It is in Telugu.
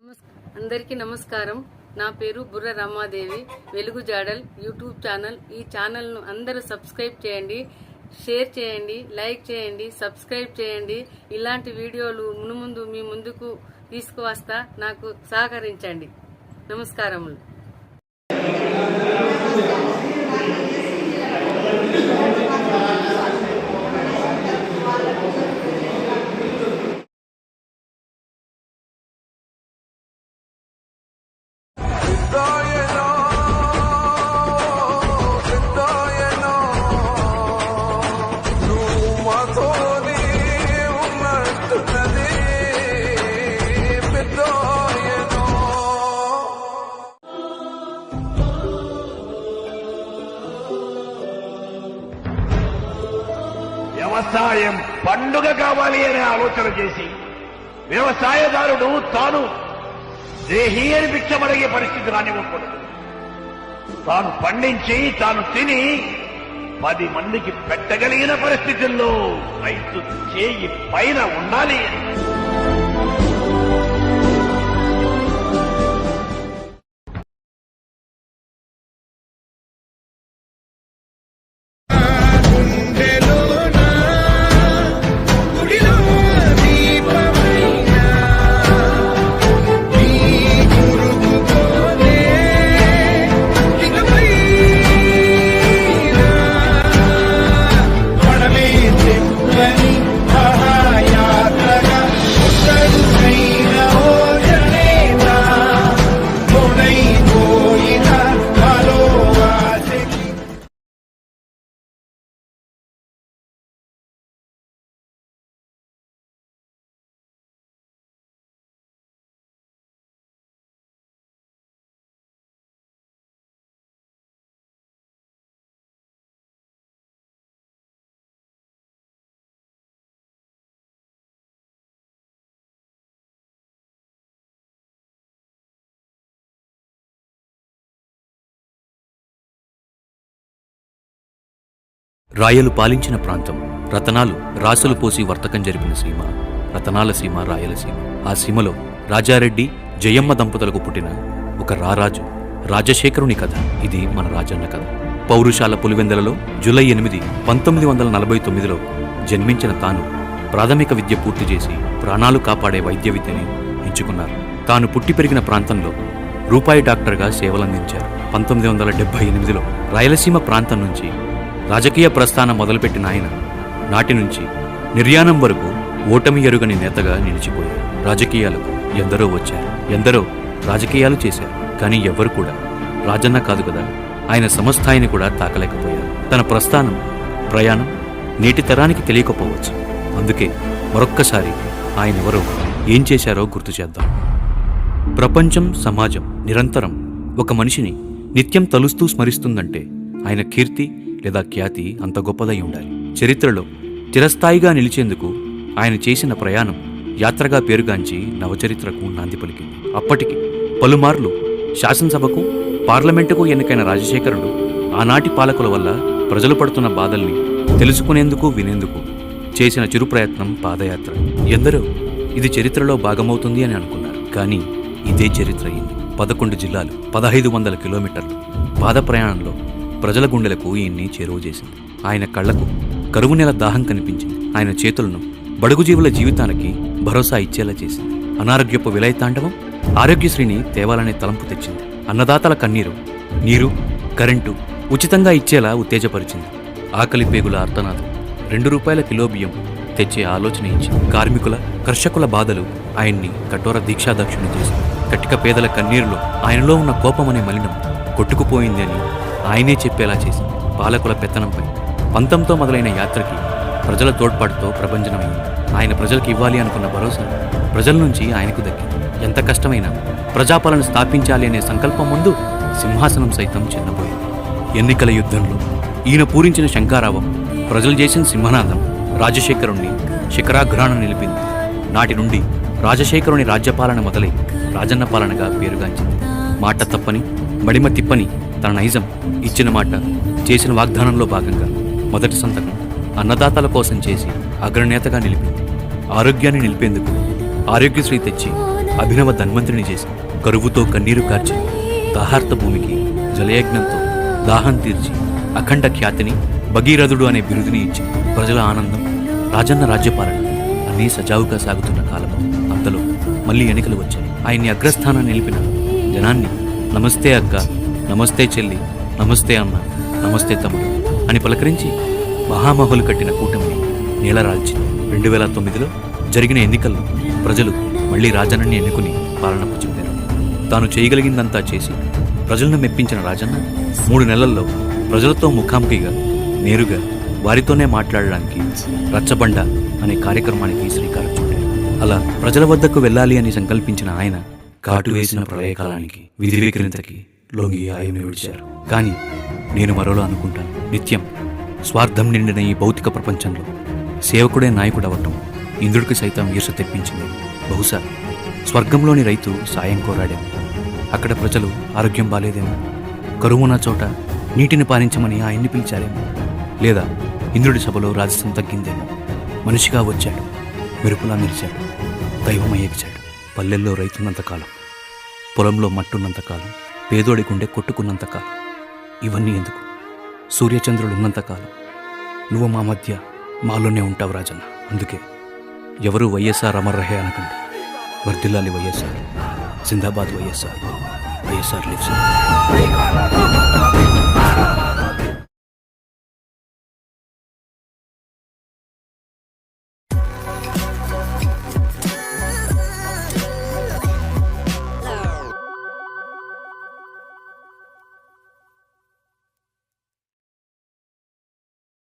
అందరికీ నమస్కారం. నా పేరు బుర్ర రమాదేవి. వెలుగు జాడల్ యూట్యూబ్ ఛానల్. ఈ ఛానల్ను అందరూ సబ్స్క్రైబ్ చేయండి, షేర్ చేయండి, లైక్ చేయండి, సబ్స్క్రైబ్ చేయండి. ఇలాంటి వీడియోలు మునుముందు మీ ముందుకు తీసుకువస్తా. నాకు సహకరించండి. నమస్కారములు. వ్యవసాయం పండుగ కావాలి అనే ఆలోచన చేసి వ్యవసాయదారుడు తాను దేహీ అని భిక్షమడిగే పరిస్థితి రానివ్వకూడదు. తాను పండించి తాను తిని 10 మందికి పెట్టగలిగిన పరిస్థితుల్లో రైతు చేయి పైన ఉండాలి. రాయలు పాలించిన ప్రాంతం, రతనాలు రాసులు పోసి వర్తకం జరిపిన సీమ, రతనాల సీమ రాయలసీమ. ఆ సీమలో రాజారెడ్డి జయమ్మ దంపతులకు పుట్టిన ఒక రారాజు రాజశేఖరుని కథ. ఇది మన రాజన్న కథ. పౌరుషాల పులివెందలలో జూలై 8, 1949లో జన్మించిన తాను ప్రాథమిక విద్య పూర్తి చేసి ప్రాణాలు కాపాడే వైద్య విద్యని ఎంచుకున్నారు. తాను పుట్టి పెరిగిన ప్రాంతంలో రూపాయి డాక్టర్గా సేవలందించారు. 1978లో రాయలసీమ ప్రాంతం నుంచి రాజకీయ ప్రస్థానం మొదలుపెట్టిన ఆయన నాటి నుంచి నిర్యాణం వరకు ఓటమి ఎరుగని నేతగా నిలిచిపోయారు. రాజకీయాలకు ఎందరో వచ్చారు, ఎందరో రాజకీయాలు చేశారు. కానీ ఎవ్వరు కూడా రాజన్న కాదు కదా, ఆయన సమస్థాయిని కూడా తాకలేకపోయారు. తన ప్రస్థానం, ప్రయాణం నేటి తరానికి తెలియకపోవచ్చు. అందుకే మరొక్కసారి ఆయన ఎవరో, ఏం చేశారో గుర్తు చేద్దాం. ప్రపంచం, సమాజం నిరంతరం ఒక మనిషిని నిత్యం తలుస్తూ స్మరిస్తుందంటే ఆయన కీర్తి లేదా ఖ్యాతి అంత గొప్పదై ఉండాలి. చరిత్రలో చిరస్థాయిగా నిలిచేందుకు ఆయన చేసిన ప్రయాణం యాత్రగా పేరుగాంచి నవచరిత్రకు నాంది పలికింది. అప్పటికి పలుమార్లు శాసనసభకు, పార్లమెంటుకు ఎన్నికైన రాజశేఖరుడు ఆనాటి పాలకుల వల్ల ప్రజలు పడుతున్న బాధల్ని తెలుసుకునేందుకు, వినేందుకు చేసిన చిరు ప్రయత్నం పాదయాత్ర. ఎందరో ఇది చరిత్రలో భాగమవుతుంది అని అనుకున్నారు. కానీ ఇదే చరిత్ర అయింది. 11 జిల్లాలు, 1500 కిలోమీటర్లు పాద ప్రయాణంలో ప్రజల గుండెలకు ఈయన్ని చేరువ చేసింది. ఆయన కళ్లకు కరువు నెల దాహం కనిపించింది. ఆయన చేతులను బడుగు జీవుల జీవితానికి భరోసా ఇచ్చేలా చేసింది. అనారోగ్యపు విలయతాండవం ఆరోగ్యశ్రీని తేవాలనే తలంపు తెచ్చింది. అన్నదాతల కన్నీరు, నీరు, కరెంటు ఉచితంగా ఇచ్చేలా ఉత్తేజపరిచింది. ఆకలి పేగుల అర్తనాదం, 2 రూపాయల కిలో బియ్యం తెచ్చే ఆలోచన ఇచ్చింది. కార్మికుల, కర్షకుల బాధలు ఆయన్ని కఠోర దీక్షాదక్షుని చేసింది. కటిక పేదల కన్నీరులో ఆయనలో ఉన్న కోపమనే మలినం కొట్టుకుపోయింది అని ఆయనే చెప్పేలా చేసింది. పాలకుల పెత్తనంపై పంతంతో మొదలైన యాత్రకి ప్రజల తోడ్పాటుతో ప్రభంజనమైంది. ఆయన ప్రజలకు ఇవ్వాలి అనుకున్న భరోసా ప్రజల నుంచి ఆయనకు దక్కింది. ఎంత కష్టమైనా ప్రజాపాలన స్థాపించాలి అనే సంకల్పం ముందు సింహాసనం సైతం చిన్నపోయింది. ఎన్నికల యుద్ధంలో ఈయన పూరించిన శంఖారావం, ప్రజలు చేసిన సింహనాదం రాజశేఖరుణ్ణి శిఖరాగ్రాన నిలిపింది. నాటి నుండి రాజశేఖరుని రాజ్యపాలన మొదలై రాజన్న పాలనగా పేరుగాంచింది. మాట తప్పని, మడిమ తిప్పని తన నైజం, ఇచ్చిన మాట, చేసిన వాగ్దానంలో భాగంగా మొదటి సంతకం అన్నదాతల కోసం చేసి అగ్రనేతగా నిలిపింది. ఆరోగ్యాన్ని నిలిపేందుకు ఆరోగ్యశ్రీ తెచ్చి అభినవ ధన్వంతుని చేసి కరువుతో కన్నీరు కార్చి దాహార్త భూమికి జలయజ్ఞంతో దాహం తీర్చి అఖండ ఖ్యాతిని భగీరథుడు అనే బిరుదుని ఇచ్చి ప్రజల ఆనందం రాజన్న రాజ్యపాలన అన్నీ సజావుగా సాగుతున్న కాలం అంతలో మళ్ళీ ఎన్నికలు వచ్చాయి. ఆయన్ని అగ్రస్థానాన్ని నిలిపిన జనాన్ని నమస్తే అక్క, నమస్తే చెల్లి, నమస్తే అన్న, నమస్తే తమ్ముడు అని పలకరించి మహామహులు కట్టిన కూటమిని నీలరాల్చింది. 2009లో జరిగిన ఎన్నికల్లో ప్రజలు మళ్లీ రాజన్నని ఎన్నుకుని పాలన పుచ్చుకున్నారు. తాను చేయగలిగిందంతా చేసి ప్రజలను మెప్పించిన రాజన్న 3 నెలల్లో ప్రజలతో ముఖాముఖిగా నేరుగా వారితోనే మాట్లాడడానికి రచ్చబండ అనే కార్యక్రమానికి శ్రీకారం చుట్టారు. అలా ప్రజల వద్దకు వెళ్ళాలి అని సంకల్పించిన ఆయన కాటు వేసిన ప్రళయకాలానికి విధివిక్రింతకి లొంగి ఆయన్ని విడిచారు. కానీ నేను మరోలో అనుకుంటాను, నిత్యం స్వార్థం నిండిన ఈ భౌతిక ప్రపంచంలో సేవకుడే నాయకుడు అవ్వటం ఇంద్రుడికి సైతం ఈర్ష తెప్పించింది. బహుశా స్వర్గంలోని రైతు సాయం కోరాడేమో, అక్కడ ప్రజలు ఆరోగ్యం బాలేదేమో, కరువున్న చోట నీటిని పాలించమని ఆయన్ని పిలిచారేమో, లేదా ఇంద్రుడి సభలో రాజసం తగ్గిందేమో. మనిషిగా వచ్చాడు, మెరుపులా మెరిచాడు, దైవమై ఎగిచాడు. పల్లెల్లో రైతున్నంతకాలం, పొలంలో మట్టున్నంతకాలం, పేదోడి గుండె కొట్టుకున్నంతకాలం, ఇవన్నీ ఎందుకు? సూర్యచంద్రులు ఉన్నంతకాలం నువ్వు మా మధ్య మాలోనే ఉంటావు రాజన్న. అందుకే ఎవరు వైఎస్ఆర్ అమర్ రహే అనకండి. వర్ధిల్లాలి వైఎస్ఆర్, జిందాబాద్ వైఎస్ఆర్, వైఎస్ఆర్ లివ్స్.